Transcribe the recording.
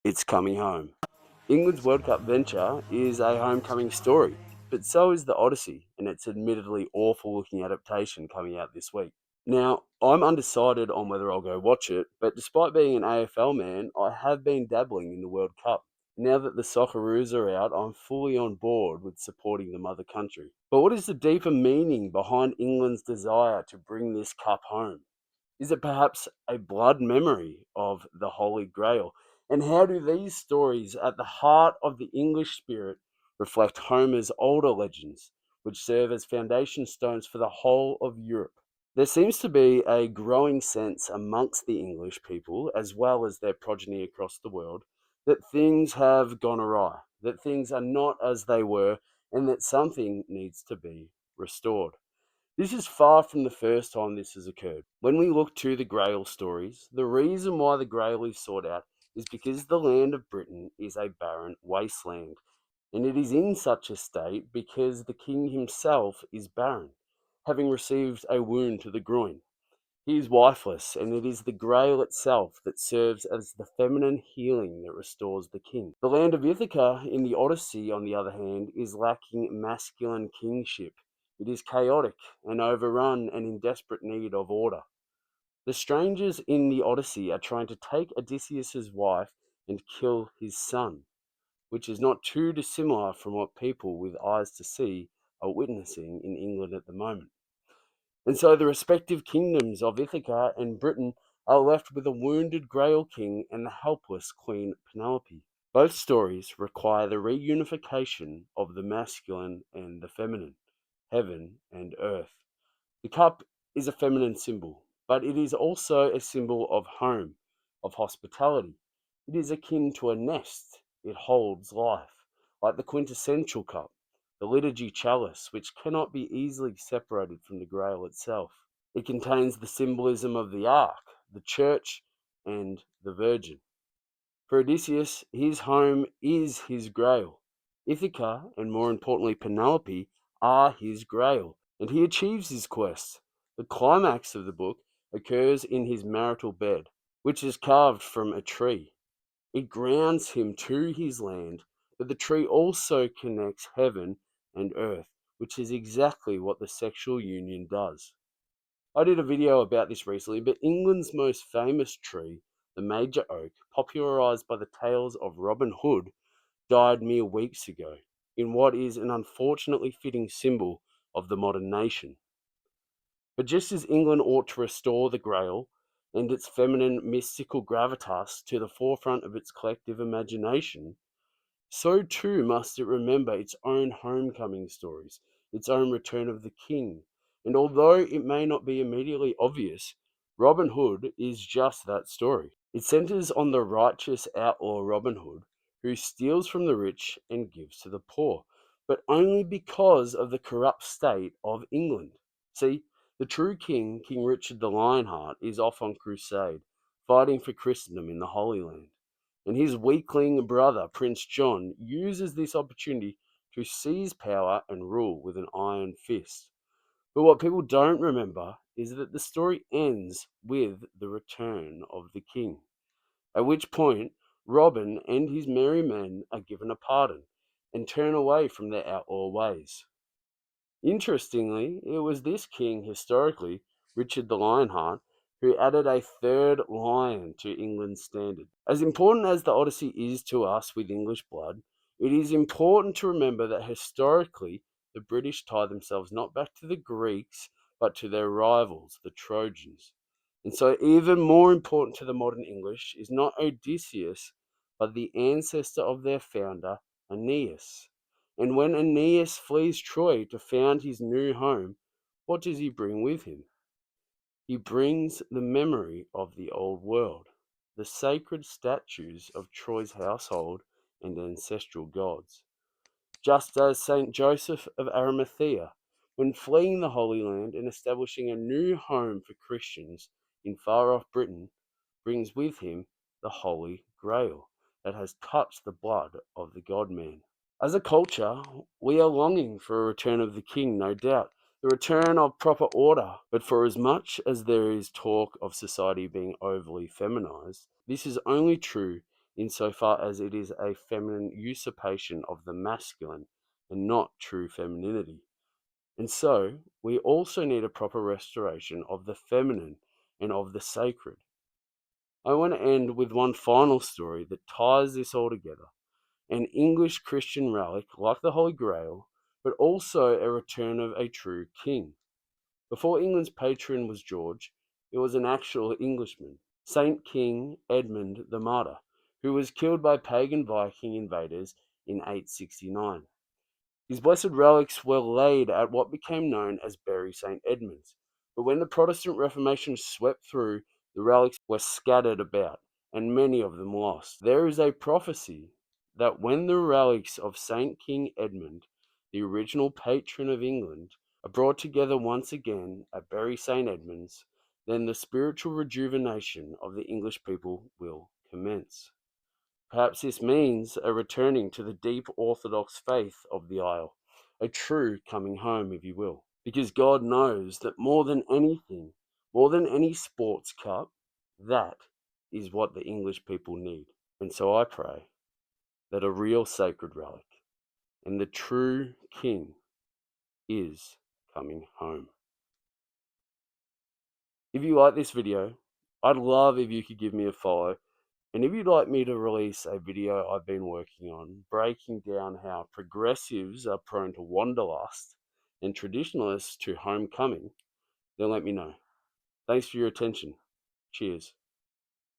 It's coming home. England's World Cup venture is a homecoming story, but so is the Odyssey and its admittedly awful looking adaptation coming out this week. Now, I'm undecided on whether I'll go watch it, but despite being an AFL man, I have been dabbling in the World Cup. Now that the Socceroos are out, I'm fully on board with supporting the mother country. But what is the deeper meaning behind England's desire to bring this cup home? Is it perhaps a blood memory of the Holy Grail? And how do these stories at the heart of the English spirit reflect Homer's older legends, which serve as foundation stones for the whole of Europe? There seems to be a growing sense amongst the English people, as well as their progeny across the world, that things have gone awry, that things are not as they were, and that something needs to be restored. This is far from the first time this has occurred. When we look to the Grail stories, the reason why the Grail is sought out is because the land of Britain is a barren wasteland, and it is in such a state because the king himself is barren, having received a wound to the groin. He is wifeless, and it is the Grail itself that serves as the feminine healing that restores the king. The land of Ithaca in the Odyssey, on the other hand, is lacking masculine kingship. It is chaotic and overrun and in desperate need of order. The strangers in the Odyssey are trying to take Odysseus's wife and kill his son, which is not too dissimilar from what people with eyes to see are witnessing in England at the moment. And so the respective kingdoms of Ithaca and Britain are left with a wounded Grail king and the helpless Queen Penelope. Both stories require the reunification of the masculine and the feminine, heaven and earth. The cup is a feminine symbol, but it is also a symbol of home, of hospitality. It is akin to a nest. It holds life, like the quintessential cup, the liturgy chalice, which cannot be easily separated from the grail itself. It contains the symbolism of the ark, the church, and the virgin. For Odysseus, his home is his grail. Ithaca, and more importantly Penelope, are his grail, and he achieves his quest. The climax of the book occurs in his marital bed, which is carved from a tree. It grounds him to his land, but the tree also connects heaven and earth, which is exactly what the sexual union does. I did a video about this recently, but England's most famous tree, the major oak, popularised by the tales of Robin Hood, died mere weeks ago, in what is an unfortunately fitting symbol of the modern nation. But just as England ought to restore the Grail and its feminine mystical gravitas to the forefront of its collective imagination, so too must it remember its own homecoming stories, its own return of the king. And although it may not be immediately obvious, Robin Hood is just that story. It centers on the righteous outlaw Robin Hood, who steals from the rich and gives to the poor, but only because of the corrupt state of England. See, the true king, King Richard the Lionheart, is off on crusade, fighting for Christendom in the Holy Land, and his weakling brother, Prince John, uses this opportunity to seize power and rule with an iron fist. But what people don't remember is that the story ends with the return of the king, at which point Robin and his merry men are given a pardon and turn away from their outlaw ways. Interestingly, it was this king historically, Richard the Lionheart, who added a third lion to England's standard. As important as the Odyssey is to us with English blood, it is important to remember that historically the British tie themselves not back to the Greeks, but to their rivals, the Trojans. And so, even more important to the modern English is not Odysseus, but the ancestor of their founder, Aeneas. And when Aeneas flees Troy to found his new home, what does he bring with him? He brings the memory of the old world, the sacred statues of Troy's household and ancestral gods. Just as Saint Joseph of Arimathea, when fleeing the Holy Land and establishing a new home for Christians in far off Britain, brings with him the Holy Grail that has touched the blood of the God man. As a culture, we are longing for a return of the king, no doubt, the return of proper order. But for as much as there is talk of society being overly feminized, this is only true insofar as it is a feminine usurpation of the masculine and not true femininity. And so, we also need a proper restoration of the feminine and of the sacred. I want to end with one final story that ties this all together. An English Christian relic like the Holy Grail, but also a return of a true king. Before England's patron was George, it was an actual Englishman, Saint King Edmund the Martyr, who was killed by pagan Viking invaders in 869. His blessed relics were laid at what became known as Bury St. Edmunds, but when the Protestant Reformation swept through, the relics were scattered about, and many of them lost. There is a prophecy that when the relics of St. King Edmund, the original patron of England, are brought together once again at Bury St. Edmunds, then the spiritual rejuvenation of the English people will commence. Perhaps this means a returning to the deep Orthodox faith of the Isle, a true coming home, if you will. Because God knows that more than anything, more than any sports cup, that is what the English people need. And so I pray that a real sacred relic and the true King is coming home. If you like this video, I'd love if you could give me a follow. And if you'd like me to release a video I've been working on breaking down how progressives are prone to wanderlust and traditionalists to homecoming, then let me know. Thanks for your attention. Cheers.